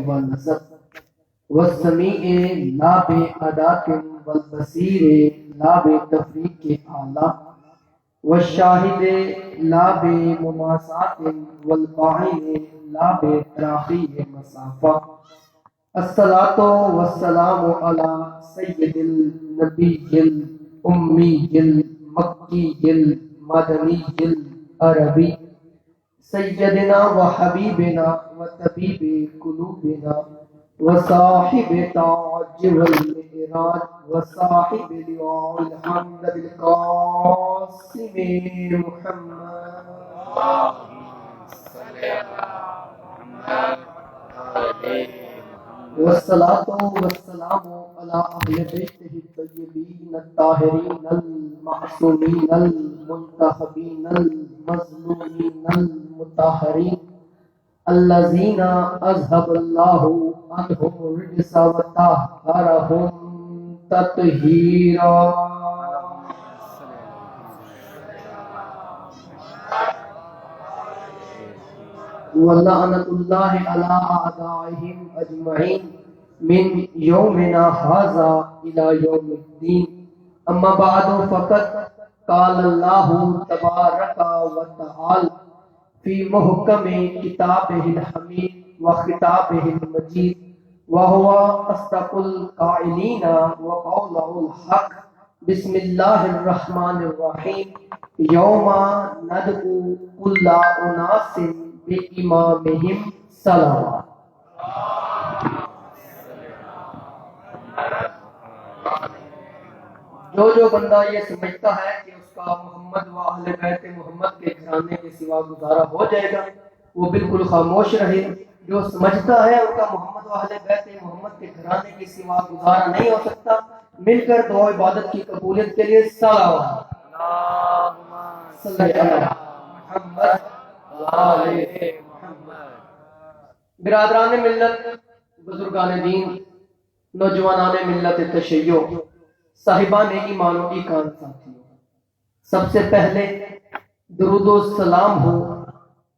ونظر والسمیع لا بعدات والبصیر لا بتفریق اعلی والشاہد لا بمماسات والقاعد لا بتراخی مسافہ الصلاۃ والسلام علی سید النبی الامی المکی المدنی العربی سیدنا و حبیبنا و طبیب قلوبنا و صاحب تاج والمعراج و صاحب لواء الحمد بالقاسم محمد والصلاة والسلام على أهل بيته الطيبين الطاهرين المعصومين المنتخبين المظلومين المطهرين الذين أذهب الله عنهم الرجس وطهرهم تطهيرا ولعنة الله على أعدائهم أجمعين من يومنا هذا إلى يوم الدين أما بعد فقد قال الله تبارك وتعالى في محكم كتابه الحميد وخطابه المجيد وهو أصدق القائلين وقوله الحق بسم الله الرحمن الرحيم يوم ندعو كل أناس بإمامهم صلوات جو بندہ یہ سمجھتا ہے کہ اس کا محمد و اہل بیت محمد کے گھرانے کے سوا گزارا ہو جائے گا وہ بالکل خاموش رہے. جو سمجھتا ہے ان کا محمد و اہل بیت محمد کے گھرانے کے سوا گزارا نہیں ہو سکتا مل کر دعا عبادت کی قبولیت کے لیے صلوات صلی اللہ محمد برادران ملت، بزرگان دین، نوجوانان ملت تشیع، صاحبان ایمان و ایقان ساتھیوں، سب سے پہلے درود و سلام ہو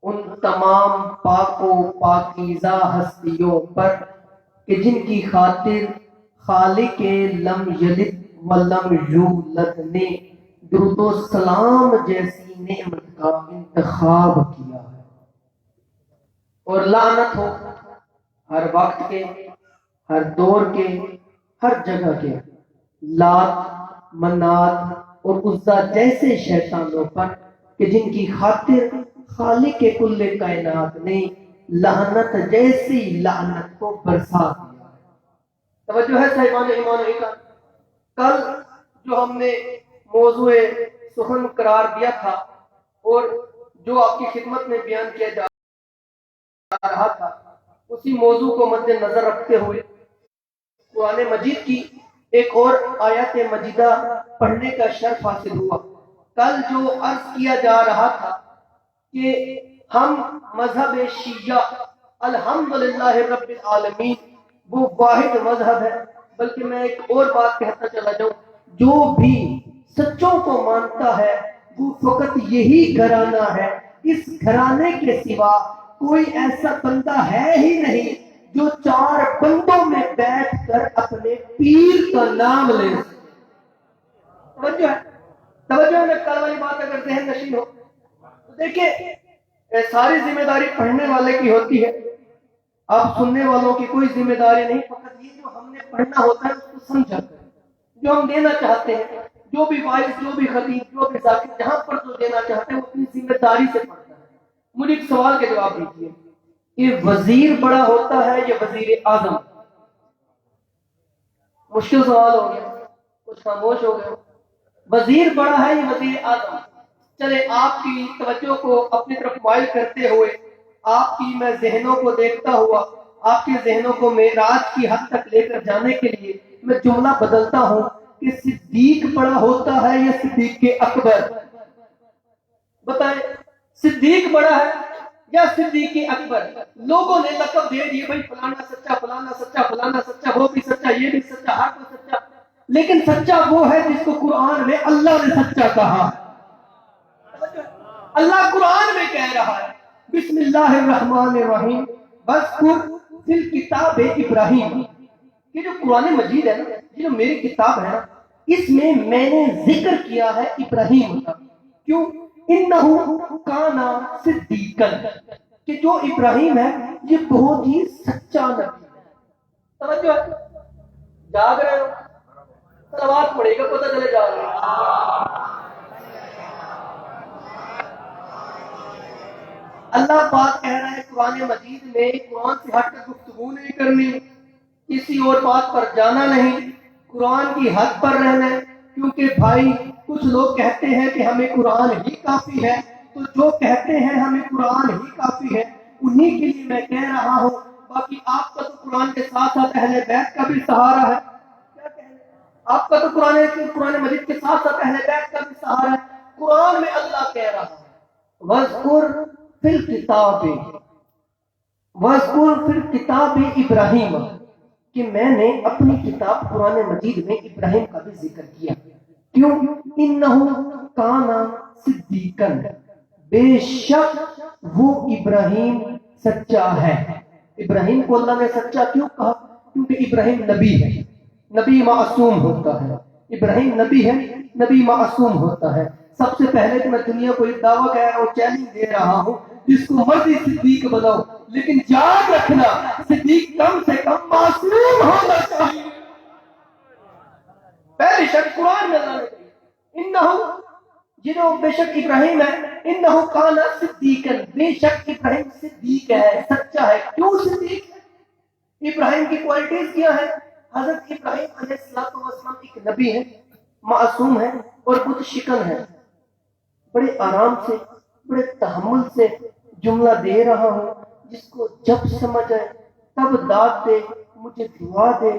ان تمام پاک و پاکیزہ ہستیوں پر کہ جن کی خاطر خالق لم یلد ولم یولد نے درود و سلام جیسی نعمت کا انتخاب کیا ہے. اور لعنت ہو ہر وقت کے، ہر دور کے، ہر جگہ کے لات، منات اور عزا جیسے شیطانوں پر کہ جن کی خاطر خالق کل کائنات نے لعنت جیسی لعنت کو برسا دیا ہے. توجہ ہے صاحبان ایمان و ایقان، کل جو ہم نے موضوع سخن قرار دیا تھا اور جو آپ کی خدمت میں بیان کیا جا رہا تھا اسی موضوع کو مد نظر رکھتے ہوئے قرآن مجید کی ایک اور آیت مجیدہ پڑھنے کا شرف حاصل ہوا. کل جو عرض کیا جا رہا تھا کہ ہم مذہب شیعہ الحمدللہ رب العالمین وہ واحد مذہب ہے، بلکہ میں ایک اور بات کہتا چلا جاؤں، جو بھی سچوں کو مانتا ہے وہ فقط یہی گھرانہ ہے، اس گھرانے کے سوا کوئی ایسا بندہ ہے ہی نہیں جو چار بندوں میں بیٹھ کر اپنے پیر کا نام لے. توجہ ہے میں کل والی بات اگر ذہن نشین ہو تو دیکھیں ساری ذمہ داری پڑھنے والے کی ہوتی ہے، آپ سننے والوں کی کوئی ذمہ داری نہیں، فقط یہ جو ہم نے پڑھنا ہوتا ہے اس کو سمجھا کر جو ہم دینا چاہتے ہیں، جو بھی وائس، جو بھی خطیب، جو بھی ذاکر جہاں پر جو دینا چاہتے ہیں وہ اپنی ذمہ داری سے پڑھتا ہے. مجھے ایک سوال کے جواب دیجیے، یہ وزیر بڑا ہوتا ہے یا وزیر اعظم؟ مشکل سوال ہو گیا، کچھ خاموش ہو گئے. وزیر بڑا ہے یا وزیر اعظم؟ چلے آپ کی توجہ کو اپنی طرف مائل کرتے ہوئے آپ کی میں ذہنوں کو دیکھتا ہوا آپ کے ذہنوں کو معراج کی حد تک لے کر جانے کے لیے میں جملہ بدلتا ہوں کہ صدیق بڑا ہوتا ہے یا صدیق اکبر؟ بتائیں، صدیق بڑا ہے یا صدیق اکبر؟ لوگوں نے لقب دے دیے بھائی فلانا سچا، فلانا سچا، فلانا سچا، وہ بھی سچا، یہ بھی سچا، ہر کوئی سچا. لیکن سچا وہ ہے جس کو قرآن میں اللہ نے سچا کہا. اللہ قرآن میں کہہ رہا ہے بسم اللہ الرحمن الرحیم وَاذْكُرْ فی الکتاب ابراہیم، یہ جو قرآن مجید ہے نا، یہ جو میری کتاب ہے نا، اس میں میں نے ذکر کیا ہے ابراہیم کا. کیوں؟ انہو کانا صدیقا، کہ جو ابراہیم ہے یہ بہت ہی سچا نبی ہے. توجہ ہے؟ جاگ رہے ہو؟ صلوات پڑھے گا پتہ چلے جاگ رہے ہو. اللہ پاک کہہ رہا ہے قرآن مجید میں قرآن سے ہٹ کر گفتگو نہیں کرنی، کسی اور بات پر جانا نہیں، قرآن کی حد پر رہنا ہے. کیونکہ بھائی کچھ لوگ کہتے ہیں کہ ہمیں قرآن ہی کافی ہے، تو جو کہتے ہیں ہمیں قرآن ہی کافی ہے انہی کے لیے میں کہہ رہا ہوں. باقی آپ کا تو قرآن کے ساتھ ساتھ اہل بیت کا بھی سہارا ہے. کیا کہنا ہے؟ آپ کا تو قرآن مجید کے ساتھ ساتھ اہل بیت کا بھی سہارا ہے. قرآن میں اللہ کہہ رہا ہے وَاذْكُرْ فِي الْكِتَابِ وَاذْكُرْ فِي الْكِتَابِ ابراہیم، کہ میں نے اپنی کتاب قرآن مجید میں ابراہیم کا بھی ذکر کیا. کیوں؟ انہو کانا صدیقا، بے شک وہ ابراہیم سچا ہے. ابراہیم کو اللہ نے سچا کیوں کہا؟ کیونکہ ابراہیم نبی ہے، نبی معصوم ہوتا ہے. ابراہیم نبی ہے، نبی معصوم ہوتا ہے. سب سے پہلے تو میں دنیا کو ایک دعویٰ کہہ رہا ہوں، چیلنج دے رہا ہوں، جس کو مرضی صدیق بناؤ، لیکن یاد رکھنا صدیق کم سے کم معصوم ہونا چاہیے. پہلی شرط قرآن میں اللہ نے کہی انہو، جنہوں بے شک ابراہیم ہے، انہو کانا صدیقا، بے شک ابراہیم صدیق ہے، سچا ہے. کیوں صدیق ہے؟ ابراہیم کی کوالٹیز کیا ہے؟ حضرت ابراہیم علیہ السلام ایک نبی ہے، معصوم ہے اور بت شکن ہے. بڑے آرام سے، بڑے تحمل سے جملہ دے رہا ہوں، جس کو جب سمجھ آئے تب داد دے، مجھے دعا دے.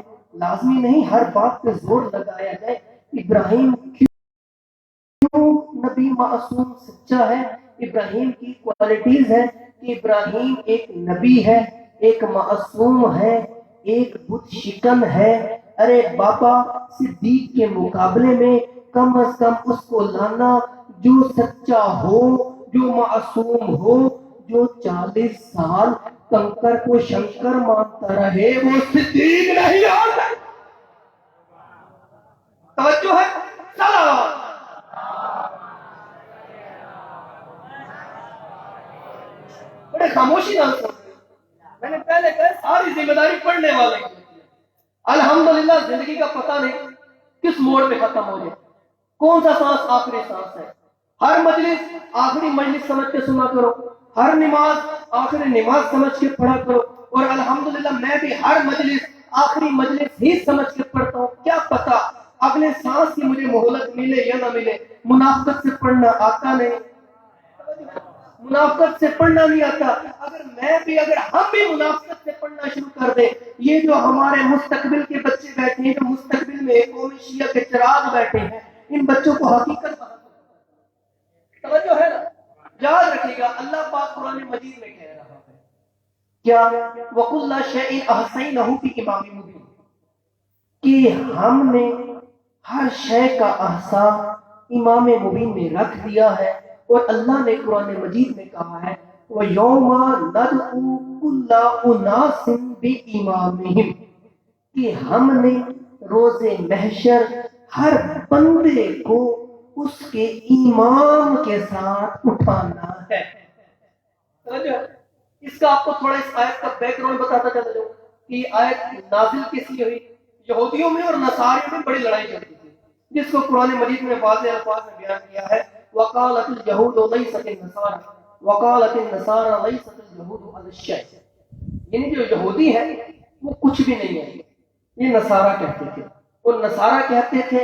لازمی نہیں ہر بات پہ زور لگایا جائے. ابراہیم کیوں نبی معصوم سچا ہے؟ ابراہیم کی کوالٹیز ہے کہ ابراہیم ایک نبی ہے، ایک معصوم ہے، ایک بت شکن ہے. ارے بابا، صدیق کے مقابلے میں کم از کم اس کو لانا جو سچا ہو، جو معصوم ہو، جو 40 سال کنکر کو شنکر مانتا رہے، وہ صدیق نہیں ہوتا. توجہ ہے؟ صلوات. بڑے خاموشی نہ سن. میں نے پہلے کہا ساری ذمہ داری پڑھنے والے کی. الحمدللہ زندگی کا پتہ نہیں کس موڑ پہ ختم ہو جائے، کون سا سانس آخری سانس ہے. ہر مجلس آخری مجلس سمجھ کے سنا کرو، ہر نماز آخری نماز سمجھ کے پڑھا کرو. اور الحمدللہ میں بھی ہر مجلس آخری مجلس ہی سمجھ کے پڑھتا ہوں. کیا پتا اگلے سانس کی مجھے مہلت ملے یا نہ ملے. منافقت سے پڑھنا آتا نہیں، منافقت سے پڑھنا نہیں آتا. اگر ہم بھی منافقت سے پڑھنا شروع کر دیں، یہ جو ہمارے مستقبل کے بچے بیٹھے ہیں، جو مستقبل میں قوم شیعہ کے چراغ بیٹھے ہیں، ان بچوں کو حقیقت توجہ ہے نا. یاد رکھیے گا اللہ پاک قرآن مجید میں کہہ رہا ہے کیا؟ وَكُلَّ شَيْءٍ أَحْصَيْنَاهُ فِي إِمَامٍ مُبِينٍ، کہ ہم نے ہر شے کا احصا امام مبین میں رکھ دیا ہے. اور اللہ نے قرآن مجید میں کہا ہے وَيَوْمَ نَدْعُو كُلَّ أُنَاسٍ بِإِمَامِهِمْ، کہ ہم نے روز محشر ہر بندے کو اس کے امام کے ساتھ اٹھانا ہے. اس کا آپ کو تھوڑا اس آیت کا بیک گراؤنڈ بتاتا چلا جاؤں کہ آیت نازل کس لیے ہوئی. یہودیوں میں اور نصاریوں میں بڑی لڑائی چلتی تھی، جس کو قرآن مجید میں واضح الفاظ میں بیان کیا ہے وقالت اليهود ليست النصارى وقالت النصارى ليست اليهود على الشيء. یعنی جو یہودی ہے وہ کچھ بھی نہیں ہے، یہ نصارہ کہتے تھے. اور نصارہ کہتے تھے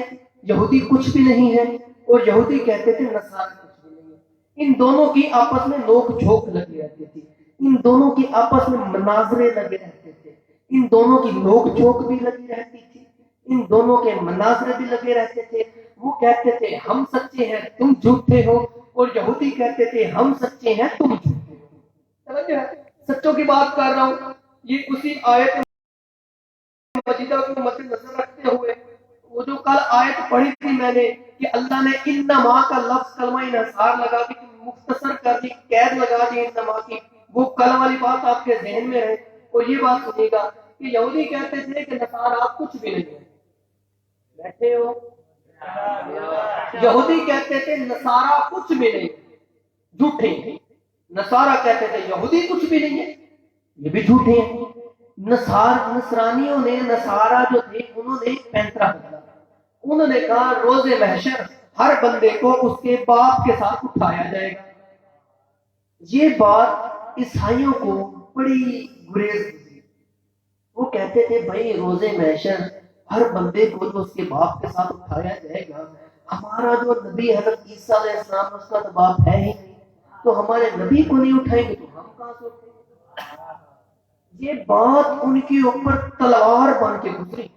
یہودی کچھ بھی نہیں ہے، اور یہودی کہتے تھے نصارہ کچھ بھی نہیں ہے. ان دونوں کی آپس میں نوک جھوک لگی رہتی تھی، ان دونوں کی آپس میں مناظرے لگے رہتے تھے، ان دونوں کی نوک جھوک بھی لگی رہتی تھی، ان دونوں کے مناظرے بھی لگے رہتے تھے. وہ کہتے تھے ہم سچے ہیں تم جھوٹے ہو، اور یہودی کہتے تھے ہم سچے ہیں تم جھوٹے ہو. سمجھ رہے؟ سچوں کی بات کر رہا ہوں. یہ اسی آیت مجیدہ کو مد نظر رکھتے ہوئے وہ جو کل آیت پڑھی تھی میں نے کہ اللہ نے انما کا لفظ کلمہ انحصار لگا کے مختصر کر دی، قید لگا دی انما کی، وہ کل والی بات آپ کے ذہن میں رہے. اور یہ بات سنیے گا کہ یہودی کہتے تھے کہ نصارہ کچھ بھی نہیں ہے. بیٹھے ہو؟ یہودی کہتے تھے نصارہ کچھ بھی نہیں، جھوٹے ہیں. نصارہ کہتے تھے یہودی کچھ بھی نہیں ہے، یہ بھی جھوٹے ہیں. نصرانیوں نے، نصارہ جو تھے انہوں نے پینترا بدلا. انہوں نے کہا روز محشر ہر بندے کو اس کے باپ کے ساتھ اٹھایا جائے گا. یہ بات عیسائیوں کو بڑی گریز تھی. وہ کہتے تھے بھائی روز محشر ہر بندے کو جو اس کے باپ کے ساتھ اٹھایا جائے گا، ہمارا جو نبی حضرت عیسیٰ علیہ السلام اس کا تو باپ ہے ہی نہیں، تو ہمارے نبی کو نہیں اٹھائیں گے تو ہم کہاں سے اٹھیں گے. یہ بات ان کے اوپر تلوار بن کے گزری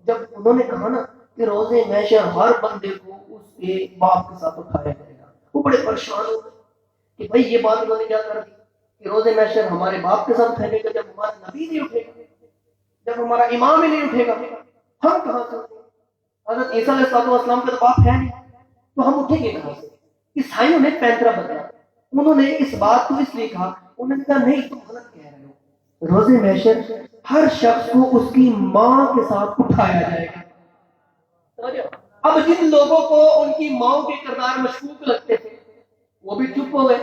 جب انہوں نے کہا نا کہ روز محشر ہر بندے کو اس کے باپ کے ساتھ اٹھایا جائے گا. وہ بڑے پریشان ہو گئے کہ بھائی یہ بات انہوں نے کیا کر دی کہ روز محشر ہمارے باپ کے ساتھ اٹھائے گا، جب ہمارا نبی نہیں اٹھے گا، جب ہمارا امام ہی نہیں اٹھے گا ہم کہاں سے اٹھیں گے؟ حضرت عیسیٰ علیہ السلام کا تو باپ ہے نہیں، تو ہم اٹھیں گے کہاں سے؟ عیسائیوں نے پینترا بدلا. انہوں نے اس بات کو اس لیے کہا، انہوں نے کہا نہیں تم غلط کہہ رہے ہو، روز محشر ہر شخص کو اس کی ماں کے ساتھ اٹھایا جائے گا. اب جن لوگوں کو ان کی ماں کے کردار مشکوک لگتے تھے وہ بھی چپ ہو گئے.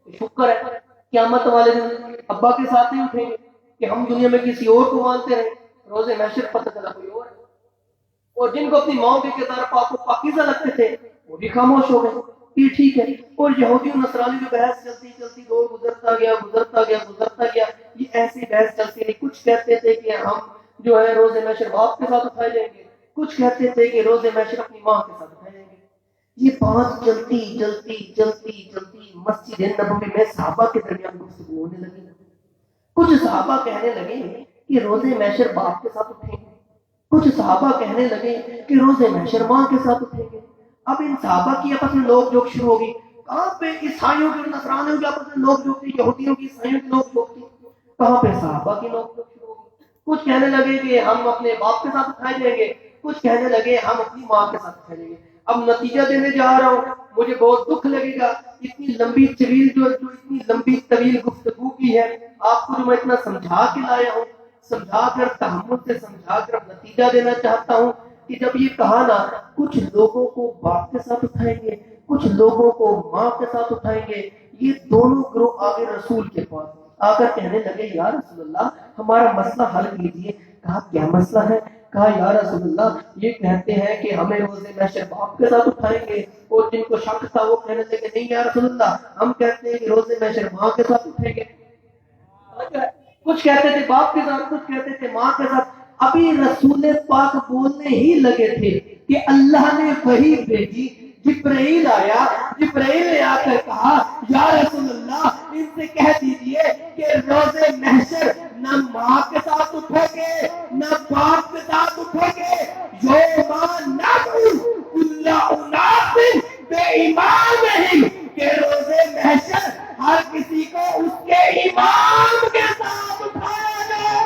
شکر ہے قیامت والے دن ابا کے ساتھ نہیں اٹھیں گے کہ ہم دنیا میں کسی اور کو مانتے رہے، روز محشر پتہ چلا کوئی اور ہے. اور جن کو اپنی ماں کے کردار پاک و پاکیزہ لگتے تھے وہ بھی خاموش ہو گئے. یہ ٹھیک ہے. اور یہودی و نصرانی جو بحث چلتی چلتی دور گزرتا گیا، یہ ایسی بحث چلتی نہیں. کچھ کہتے تھے کہ ہم جو ہے روز محشر باپ کے ساتھ اٹھائے جائیں گے، کچھ کہتے تھے کہ روز محشر اپنی ماں کے ساتھ اٹھائے جائیں گے. یہ بات چلتی مسجد نبوی میں صحابہ کے درمیان گفتگو ہونے لگی. کچھ صحابہ کہنے لگے کہ روز محشر باپ کے ساتھ اٹھیں گے، کچھ صحابہ کہنے لگے کہ روز محشر ماں کے ساتھ اٹھیں گے. اب ان صحابہ کی آپس میں نوک جھوک شروع ہوگی. کہاں پہ عیسائیوں کے اور نصرانیوں کی آپس میں نوک جھوک تھی، یہودیوں کی عیسائیوں کی نوک جھوک تھی، کہاں پہ صحابہ کی نوک جھوک شروع ہوگی. کچھ کہنے لگے کہ ہم اپنے باپ کے ساتھ اٹھائے جائیں گے، کچھ کہنے لگے ہم اپنی ماں کے ساتھ اٹھائے جائیں گے. اب نتیجہ دینے جا رہا ہوں، مجھے بہت دکھ لگے گا اتنی لمبی طویل گفتگو کی ہے. آپ کو جو میں اتنا سمجھا کے لایا ہوں، سمجھا کر تحمل سے سمجھا کر نتیجہ دینا چاہتا ہوں کہ جب یہ کہا نا کچھ لوگوں کو باپ کے ساتھ اٹھائیں گے، کچھ لوگوں کو ماں کے ساتھ اٹھائیں گے، یہ دونوں گروہ آگے رسول کے پاس آ کر کہنے لگے یا رسول اللہ ہمارا مسئلہ حل کیجیے. کہا کیا مسئلہ ہے؟ کہا یا رسول اللہ یہ کہتے ہیں کہ ہمیں روز محشر باپ کے ساتھ اٹھائیں گے، اور جن کو شک تھا وہ کہنے لگے نہیں یا رسول اللہ ہم کہتے ہیں کہ روز محشر ماں کے ساتھ اٹھیں گے. کچھ کہتے تھے باپ کے ساتھ، کچھ کہتے تھے ماں کے ساتھ. ابھی رسول پاک بولنے ہی لگے تھے کہ اللہ نے وحی بھیجی. جبرائیل آیا، جبرائیل نے آ کر کہا یا رسول اللہ ان سے کہہ دیجئے کہ روز محشر نہ ماں کے ساتھ اٹھو گے نہ باپ کے ساتھ اٹھو گے. یوم ندعو کل اناس بإمامہم، کہ روز محشر ہر کسی کو اس کے امام کے ساتھ اٹھایا جائے.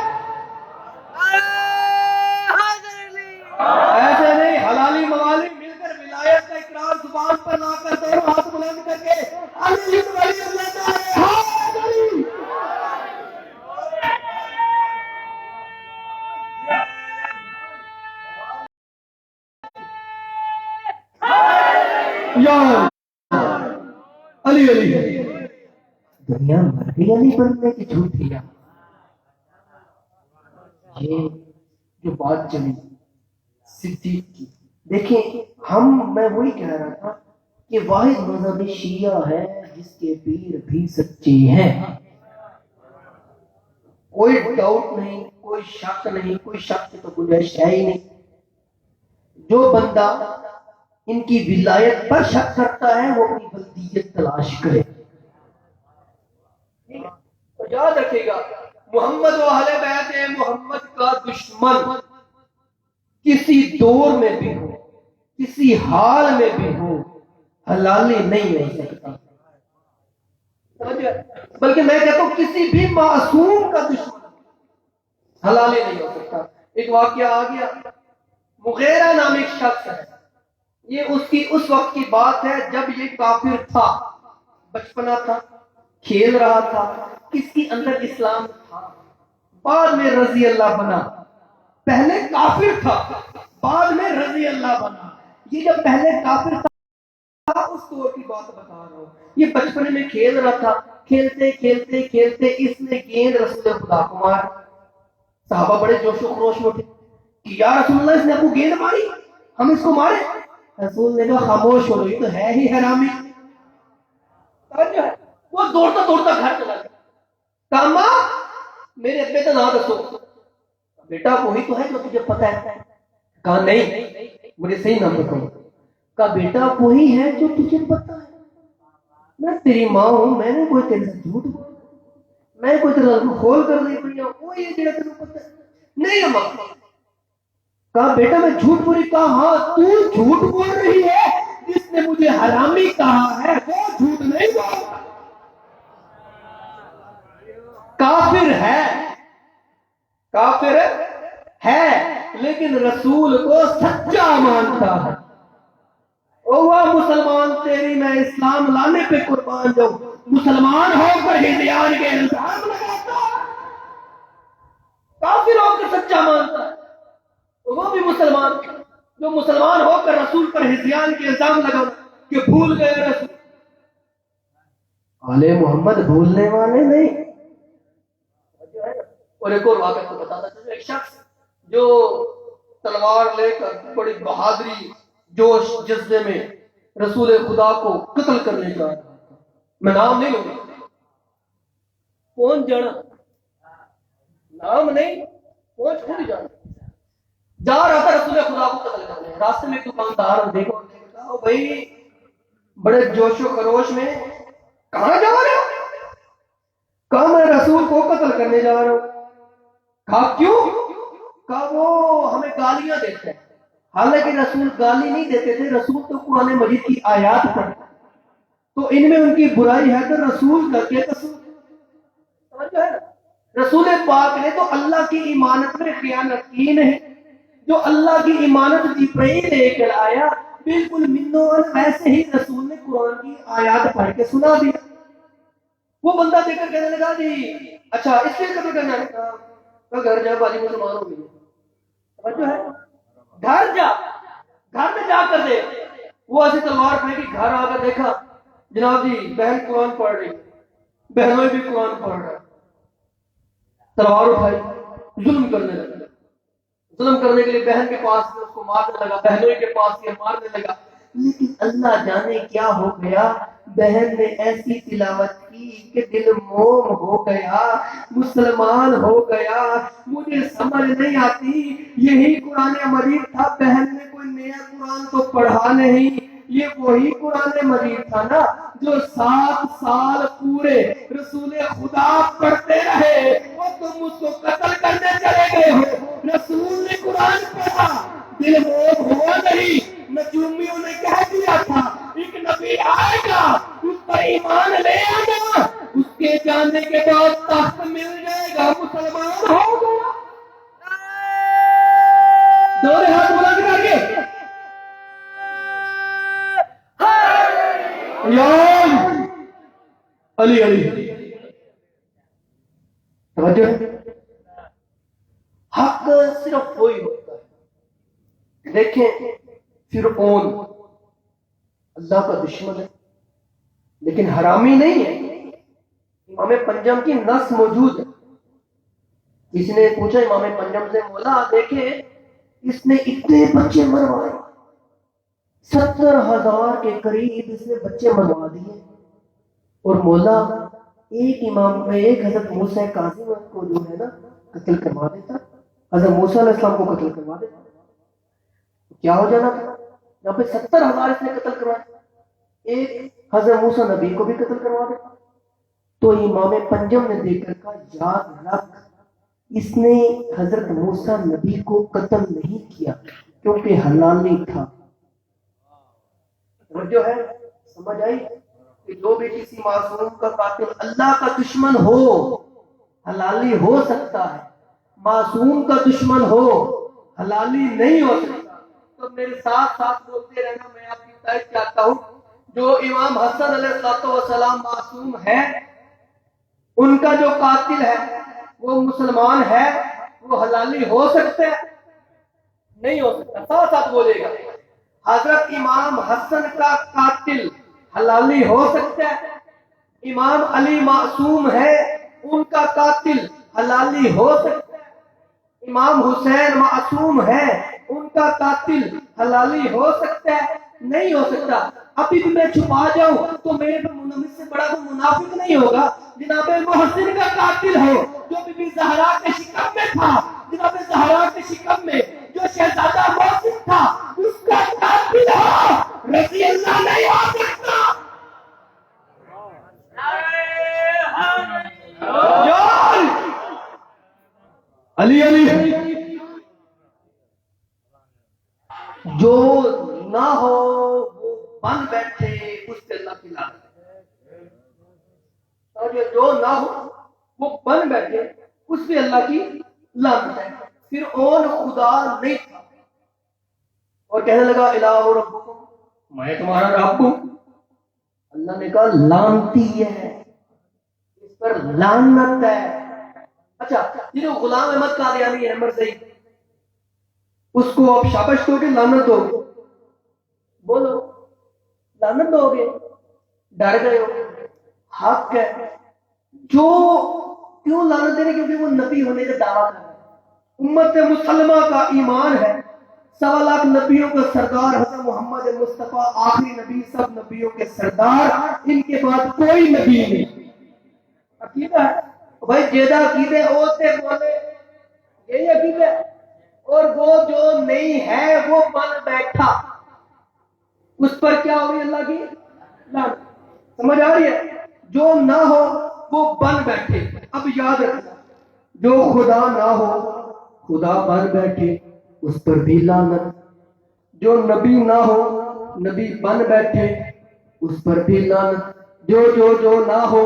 ایسے نہیں، حلالی موالی مل کر ولایت کا اقرار زبان پر لا کر دونوں ہاتھ بلند کر کے علی ولی اللہ تعالی حاضری. یا علی علی دنیا مر گئی علی بننے کی جھوٹی. یہ جو بات چلی صدیق کی، دیکھیں میں وہی کہہ رہا تھا کہ واحد مذہب شیعہ ہے جس کے پیر بھی سچے ہیں. کوئی ڈاؤٹ نہیں، کوئی شک نہیں، کوئی شک کی تو گنجائش ہے ہی نہیں. جو بندہ ان کی ولایت پر شک کرتا ہے وہ اپنی بلدیت تلاش کرے. تو یاد رکھے گا محمد و اہل بیت محمد کا دشمن کسی دور میں بھی ہو، کسی حال میں بھی ہو، حلالی نہیں ہو سکتا. بلکہ میں کہتا ہوں کسی بھی معصوم کا دشمن حلالی نہیں ہو سکتا. ایک واقعہ آ گیا، مغیرہ نام ایک شخص ہے. یہ اس وقت کی بات ہے جب یہ کافر تھا، بچپنا تھا، کھیل رہا تھا، کس کے اندر اسلام تھا. بعد میں رضی اللہ بنا. پہلے کافر تھا بعد میں رضی اللہ بنا. یہ جب پہلے کافر تھا اس دور کی بات بتا رہا ہوں. یہ بچپن میں کھیل رہا تھا, کھیلتے کھیلتے کھیلتے اس نے گیند رسول خدا کو مار. صحابہ بڑے جوش و خروش میں اٹھے کہ یا رسول اللہ, اس نے آپ کو گیند ماری, ہم اس کو مارے. رسول نے کہا خاموش ہو, یہ تو ہے ہی حرامی. وہ دوڑتا دوڑتا گھر چلا گیا. کہا ماں میرے ابے کا نام رسو. بیٹا وہی تو ہے جو تجھے پتا ہے. کہا نہیں مجھے صحیح نام بتاؤ. کہا بیٹا وہی ہے جو تجھے پتا ہے. میں تیری ماں ہوں, میں نے کوئی تیرے سے جھوٹ بولا, میں کوئی تیرا کھول کر نہیں پڑی ہوں, وہی ہے تیرا تیرے پتا ہے. نہیں ماں. کہا بیٹا میں جھوٹ بولی. کہا ہاں تو جھوٹ بول رہی ہے, جس نے مجھے حرامی کہا ہے وہ جھوٹ نہیں بولتا. کافر ہے, کافر ہے لیکن رسول کو سچا مانتا ہے. وہ مسلمان تیری میں اسلام لانے پہ قربان جاؤں, مسلمان ہو کر ہندیان کے الزام لگاتا ہے. کافر ہو کر سچا مانتا ہے. وہ بھی مسلمان جو مسلمان ہو کر رسول پر ہندیان کے الزام لگا کہ بھول گئے رسول. آل محمد بھولنے والے نہیں. اور ایک اور واقعہ کو بتاتا چلو. ایک شخص جو تلوار لے کر بڑی بہادری جوش جذبے میں رسول خدا کو قتل کرنے جا رہا تھا. میں نام نہیں لوں گا, کون جانا, نام نہیں, کون چھوڑ جانا. جا رہا تھا رسول خدا کو قتل کرنے. راستے میں دکاندار دیکھو بھائی بڑے جوش و خروش میں کہاں جا رہے ہو. کہا میں رسول کو قتل کرنے جا رہا ہوں. کہا کیوں. کہا وہ ہمیں گالیاں دیتے ہیں. حالانکہ رسول گالی نہیں دیتے تھے, رسول تو قرآن مجید کی آیات پڑھتے, تو ان میں ان کی برائی ہے تو رسول کر کے رسول پاک نے تو اللہ کی امانت میں خیانت کی نہیں. جو اللہ کی امانت جبرائیل لے کر آیا بالکل منوان ویسے ہی رسول نے قرآن کی آیات پڑھ کے سنا دیا. وہ بندہ دیکھ کر کہنے لگا جی اچھا اس لیے قتل کرنا ہے. گھر جا باجی مسلمان ہو گئی. جو ہے گھر جا, گھر میں جا کر دے. وہ ایسی تلوار پھینکی, گھر آ کر دیکھا جناب جی بہن قرآن پڑھ رہی, بہنوں بھی قرآن پڑھ رہا. تلوار اٹھائی, ظلم کرنے لگا. ظلم کرنے کے لیے بہن کے پاس اس کو مارنے لگا, بہنوں کے پاس یہ مارنے لگا. لیکن اللہ جانے کیا ہو گیا, بہن نے ایسی تلاوت کی کہ دل موم ہو گیا, مسلمان ہو گیا. مجھے سمجھ نہیں آتی, یہی قرآن مجید تھا, بہن نے کوئی نیا قرآن تو پڑھا نہیں. یہ وہی قرآن مجید تھا نا جو 7 سال پورے رسول خدا پڑھتے رہے, اور تم اس کو قتل کرنے چلے گئے ہو. رسول نے قرآن پڑھا, دل موم ہوا نہیں. نجومیوں نے کہہ دیا تھا ایک نبی آئے گا, اس پر ایمان لے آنا, اس کے جانے کے بعد تخت مل جائے گا, مسلمان ہو گیا. دورے ہاتھ بلا کے آگے علی علی توجہ. حق صرف وہی ہوتا ہے. دیکھیں فرعون اللہ کا دشمن ہے لیکن حرامی نہیں ہے. امام پنجم کی نص موجود ہے. کسی نے پوچھا امام پنجم سے, مولا دیکھیں اس نے اتنے بچے مروائے, 70,000 کے قریب اس نے بچے مروا دیے, اور مولا ایک حضرت موسیٰ کاظم کو جو ہے نا قتل کروا دیتا, حضرت موسیٰ علیہ السلام کو قتل کروا دیتا, کیا ہو جانا تھا. یہاں پہ 70,000 اس نے قتل کروایا, ایک حضرت موسیٰ نبی کو بھی قتل کروا دیتا. تو امام پنجم نے دیکھ کر کہا یاد رکھ, اس نے حضرت موسیٰ نبی کو قتل نہیں کیا کیونکہ حلالی تھا. جو ہے سمجھ آئی کہ جو بھی کسی معصوم کا قاتل اللہ کا دشمن ہو حلالی ہو سکتا ہے, معصوم کا دشمن ہو حلالی نہیں ہو سکتا. تو میرے ساتھ ساتھ بولتے رہنا, میں آپ کی تائید چاہتا ہوں. جو امام حسن علیہ السلام معصوم ہے, ان کا جو قاتل ہے وہ مسلمان ہے، وہ حلالی ہو سکتا ہے؟ نہیں ہو سکتا. ساتھ ساتھ بولے گا. حضرت امام حسن کا قاتل حلالی ہو سکتا ہے؟ امام علی معصوم ہے، ان کا قاتل حلالی ہو سکتا ہے؟ امام حسین معصوم ہے، ان کا قاتل حلالی ہو سکتا ہے؟ نہیں ہو سکتا. ابھی بھی میں چھپا جاؤں تو میرے پر مجھ سے بڑا کوئی منافق نہیں ہوگا. جناب محسن کا قاتل ہو جو بی بی زہرا کے شکم میں تھا، جناب زہرا کے شکم میں جو شہزادہ محسن تھا، اس کا قاتل ہو رضی اللہ نہیں ہو سکتا. علی علی جو نہ ہو وہ بن بیٹھے اس سے اللہ کی لعنت ہے. اور جو نہ ہو وہ بن بیٹھے اس سے اللہ کی لعنت ہے. پھر اور خدا نہیں تھا اور کہنے لگا الہ ربکم، میں تمہارا رب ہوں. اللہ نے کہا لعنتی ہے، اس پر لعنت ہے. اچھا یہ جو غلام احمد قادیانی ہے مرزئی، اس کو آپ شابش دو گے لعنت دو گے؟ بولو لعنت دو گے؟ ڈر گئے ہو؟ حق ہے. جو کیوں لعنت دینے؟ کیونکہ وہ نبی ہونے کا دعویٰ کر رہا ہے. امت مسلمہ کا ایمان ہے 1.25 لاکھ نبیوں کا سردار حضرت محمد مصطفیٰ آخری نبی، سب نبیوں کے سردار، ان کے بعد کوئی نبی نہیں. عقیدہ ہے بھائی، جیدہ عقیدے ہوتے بولے یہی عقیدہ ہے. اور وہ جو نہیں ہے وہ بن بیٹھا، اس پر کیا ہوگی اللہ کی لعنت. سمجھ آ رہی ہے؟ جو نہ ہو وہ بن بیٹھے. اب یاد رکھنا، جو خدا نہ ہو خدا بن بیٹھے اس پر بھی لعنت. جو نبی نہ ہو نبی بن بیٹھے اس پر بھی لعنت. جو نہ ہو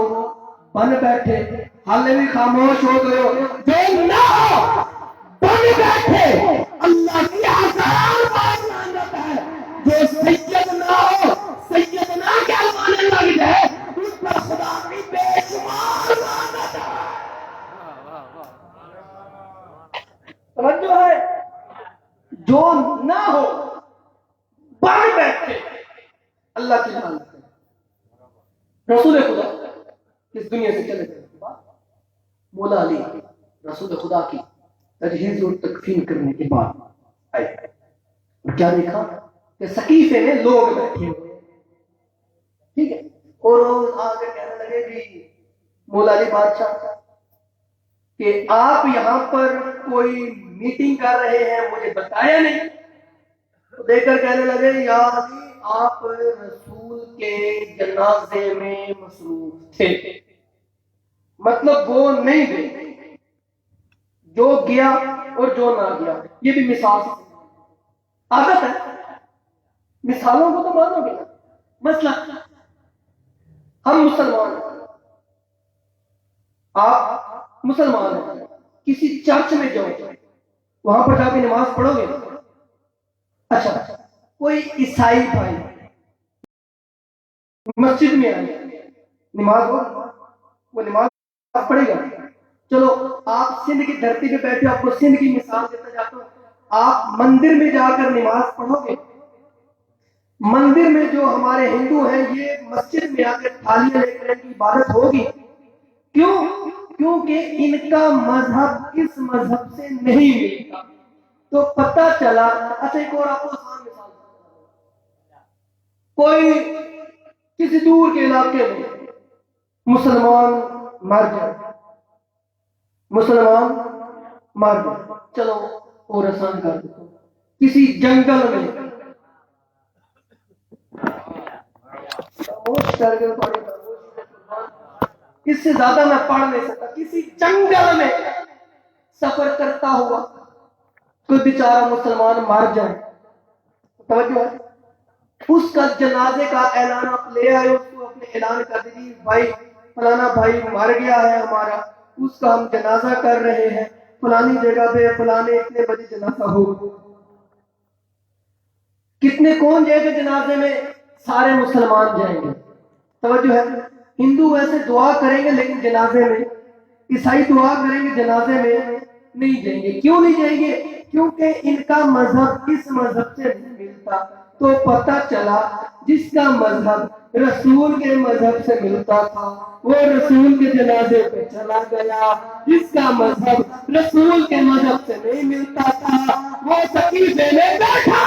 بن بیٹھے. حالے بھی خاموش ہو گئے ہو. جو نہ ہو بن بیٹھے اللہ کی ہزار بار لعنت ہے. جو سید نہ ہو سیدنا کہلوانے لگ جائے اس پر خدا کی بے شمار لعنت ہے. توجہ ہے؟ جو نہ ہو بن بیٹھے اللہ کی لعنت ہے. رسول خدا اس دنیا سے چلے گئے، مولا علی رسول خدا کی تجہیز اور تکفین کرنے کے بعد آئے اور کیا دیکھا کہ سقیفے میں لوگ بیٹھے ہوئے، ٹھیک ہے، اور آگے کہنے لگے جی مولا علی بادشاہ کہ آپ یہاں پر کوئی میٹنگ کر رہے ہیں، مجھے بتایا نہیں. تو دیکھ کر کہنے لگے یا علی آپ رسول کے جنازے میں مصروف تھے. مطلب وہ نہیں گئے، جو گیا اور جو نہ گیا. یہ بھی مثال عادت ہے، مثالوں کو تو مانو گے. مثلا ہم مسلمان ہیں، آپ مسلمان ہیں، کسی چرچ میں جاؤ وہاں پر جا کے نماز پڑھو گے. اچھا کوئی عیسائی بھائی مسجد میں آئے، نماز وہ نماز پڑھے گا. چلو آپ سندھ کی دھرتی پہ بیٹھے، آپ کو سندھ کی مثال دیتا جاتا ہوں. آپ مندر میں جا کر نماز پڑھو گے. مندر میں جو ہمارے ہندو ہیں یہ مسجد میں آ کر تھالیاں لے کر ان کی عبادت ہوگی. کیوں؟ کیونکہ ان کا مذہب اس مذہب سے نہیں ملتا. تو پتہ چلا. اچھا ایک اور آپ کو آسان مثال، کوئی کسی دور کے علاقے میں مسلمان مر جائے، مسلمان مر جائے، چلو اور آسان کر دو، کسی جنگل میں اس سے زیادہ میں پڑھ نہیں سکتا. کسی جنگل میں سفر کرتا ہوا کوئی بیچارہ مسلمان مر جائے، توجہ ہے، اس کا جنازے کا اعلان آپ لے آئے، اس کو اپنے اعلان کر دیجیے بھائی فلانا بھائی مر گیا ہے ہمارا، اس کا ہم جنازہ کر رہے ہیں فلانی جگہ پہ، فلانے اتنے بجے جنازہ ہو. کتنے کون جائے گا جنازے میں؟ سارے مسلمان جائیں گے. توجہ ہے، ہندو ویسے دعا کریں گے لیکن جنازے میں عیسائی دعا کریں گے جنازے میں نہیں جائیں گے. کیوں نہیں جائیں گے؟ کیونکہ ان کا مذہب اس مذہب سے نہیں ملتا. تو پتہ چلا جس کا مذہب رسول کے مذہب سے ملتا تھا وہ رسول کے جنازے پہ چلا گیا. جس کا مذہب رسول کے مذہب سے نہیں ملتا تھا وہ سقیفے میں بیٹھا.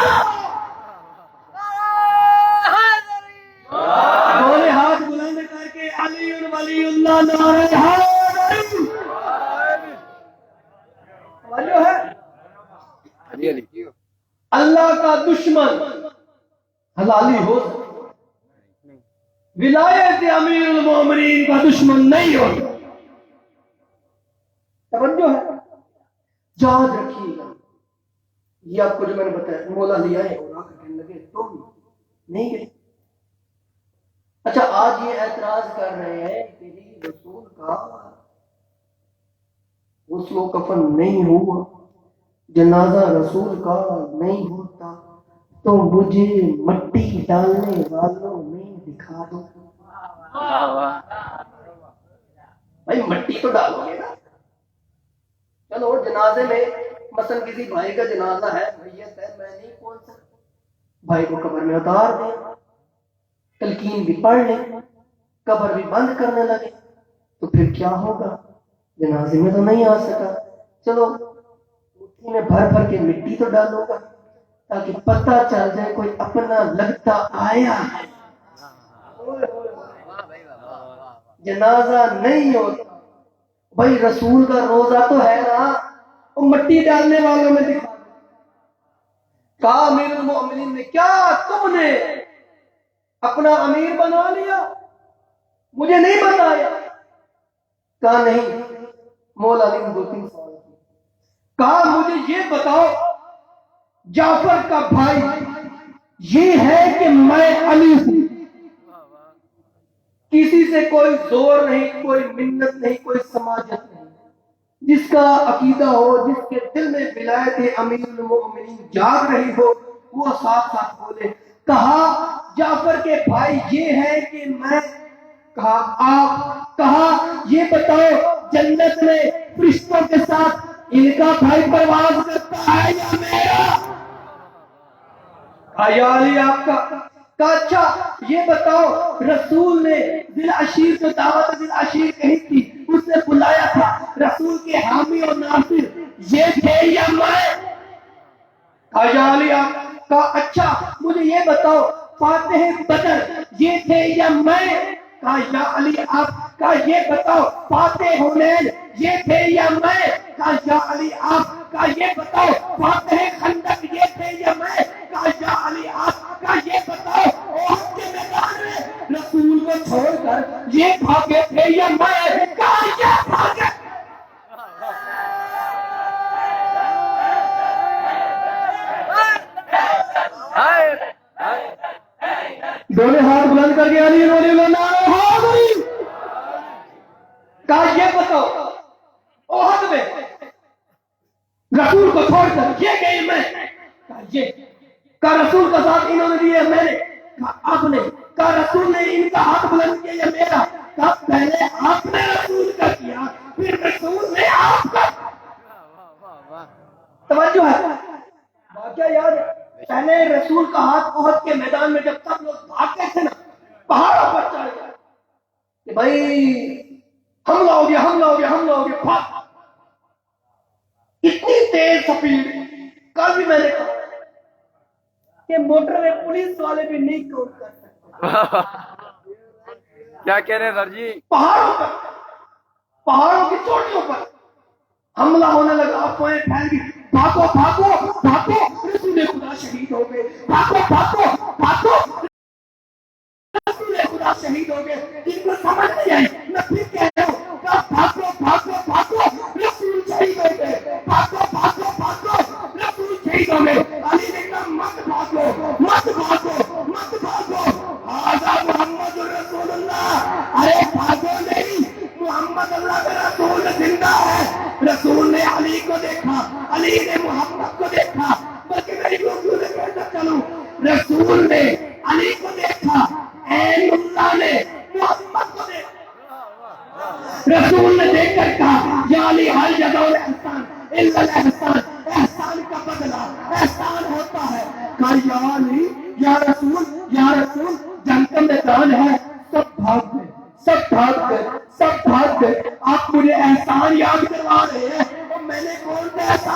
دونوں ہاتھ بلند کر کے علی ولی اللہ نعرہ حیدری. معلوم ہے اللہ کا دشمن حلالی ہو سکتا، ولایت امیر المومنین کا دشمن نہیں ہو سکتا. توجہ ہے، یاد رکھیے گا. یہ آپ کو جو میں نے بتایا مولا لیا ہے اور آ کہنے لگے تم نہیں گئے. اچھا آج یہ اعتراض کر رہے ہیں کہ رسول کا غسل و کفن نہیں ہوا، جنازہ رسول کا نہیں ہوتا، تو مجھے مٹی ڈالنے والوں میں دکھا دو. بھائی مٹی تو ڈالو گے نا. چلو جنازے میں مثلا کسی بھائی کا جنازہ ہے، میت ہے، میں نہیں پہنچ سکتا، بھائی کو قبر میں اتار دیں، تلقین بھی پڑھ لیں، قبر بھی بند کرنے لگے، تو پھر کیا ہوگا؟ جنازے میں تو نہیں آ سکا، چلو مٹھی میں بھر بھر کے مٹی تو ڈالو گا تاکہ پتہ چل جائے کوئی اپنا لگتا آیا ہے. جنازہ نہیں ہوتا. بھائی رسول کا روزہ تو ہے نا، وہ مٹی ڈالنے والوں میں دکھا. کہا امیر المومنین نے کیا تم نے اپنا امیر بنا لیا، مجھے نہیں بتایا؟ کہا نہیں. مولا علی نے 2-3 سوال کیے. کہا مجھے یہ بتاؤ جعفر کا بھائی یہ ہے کہ میں علی ہوں، کسی سے کوئی زور نہیں، کوئی منت نہیں، کوئی سماجت نہیں. جس کا عقیدہ ہو، جس کے دل میں ولایت امیر المومنین جاگ رہی ہو، وہ ساتھ ساتھ بولے. کہا جعفر کے بھائی یہ ہے کہ میں. کہا آپ. کہا یہ بتاؤ جنت میں فرشتوں کے ساتھ ان کا بھائی پرواز کرتا ہے یا میرا؟ یا علی آپ کا. کہا اچھا یہ بتاؤ رسول نے ذی العشیر کو دعوت ذی العشیر کہی تھی، اس نے بلایا تھا، رسول کے حامی اور ناصر یہ تھے یا میں؟ یا علی آپ کا. اچھا مجھے یہ بتاؤ فاتح بدر یہ تھے یا میں؟ کہا یا علی آپ کا. یہ بتاؤ فاتح حنین یہ تھے یا میں؟ کہا یا علی آپ کا. یہ بتاؤ فاتح خندق یہ تھے یا میں؟ کہا یا علی آپ کا. یہ بتاؤ احد کے میدان میں رسول کو چھوڑ کر یہ بھاگے تھے یا میں؟ کہا یہ بھاگے. دونوں ہاتھ بلند کر کے علی رضی اللہ عنہ. کہا یہ بتاؤ احد میں رسول کو چھوڑ کر یہ گئے میں؟ کہا یہ. کہا رسول کا ساتھ انہوں نے دیا میں نے؟ کہا آپ نے. کہا رسول نے ان کا ہاتھ بلند کیا یا میرا؟ کہا پہلے آپ نے رسول کا کیا پھر رسول نے آپ کا. توجہ ہے، واقعہ یاد ہے. پہلے رسول کا ہاتھ احد کے میدان میں جب سب لوگ بھاگتے تھے نا، پہاڑوں پر چڑھ گئے کہ بھائی حملہ ہو گیا، حملہ ہو گیا، حملہ ہو گیا. بھاگ. اتنی تیز سپیڈ. کل بھی میں نے کہا کہ موٹر میں پولیس والے بھی نہیں کور کر سکتے. کیا کہہ رہے ہیں سر جی؟ پہاڑوں پر، پہاڑوں کی چوٹیوں پر حملہ ہونے لگا، افواہیں پھیل گئی. بھاگو بھاگو بھاگو رسول خدا شہید ہو گئے. بھاگو بھاگو بھاگو رسول خدا شہید ہو گئے. ان کو سمجھ نہیں آئی. میں پھر کہہ رہا ہوں کہ بھاگو بھاگو بھاگو رسول شہید ہو گئے. بھاگو بھاگو بھاگو رسول شہید ہو گئے. علی نے کہا مت بھاگو مت بھاگو مت بھاگو. آزاد محمد رسول اللہ. ارے بھاگو نہیں، محمد اللہ کا رسول زندہ ہے. رسول نے علی کو دیکھا، علی نے محمد کو دیکھا. بلکہ میری گفتگو سے کہتا چلوں، رسول نے علی کو دیکھا، عین اللہ نے محمد کو دیکھا. رسول نے دیکھ کر کہا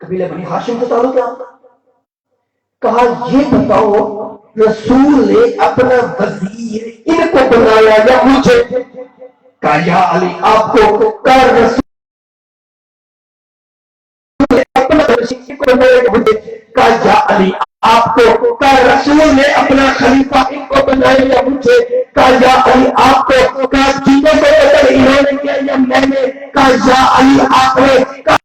قبیلہ بنی ہاشم سے تعلق کیا؟ کہا یہ بتاؤ رسول نے اپنا وزیر ان کو بنایا یا مجھے؟ کہا یا علی آپ کو کہا رسول نے اپنا وزیر کو بنایا یا مجھے؟ کہا یا علی آپ کو کہا رسول نے اپنا خلیفہ ان کو بنایا یا مجھے؟ کہا یا علی آپ کو کہا چیزوں کو اگر انہوں نے کیا یا میں نے؟ کہا یا علی آپ نے کہا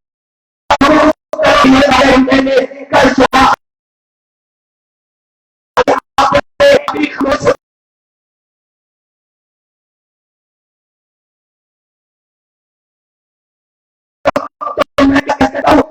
میں نے کہا یا آپ نے میں کیا کہتا ہوں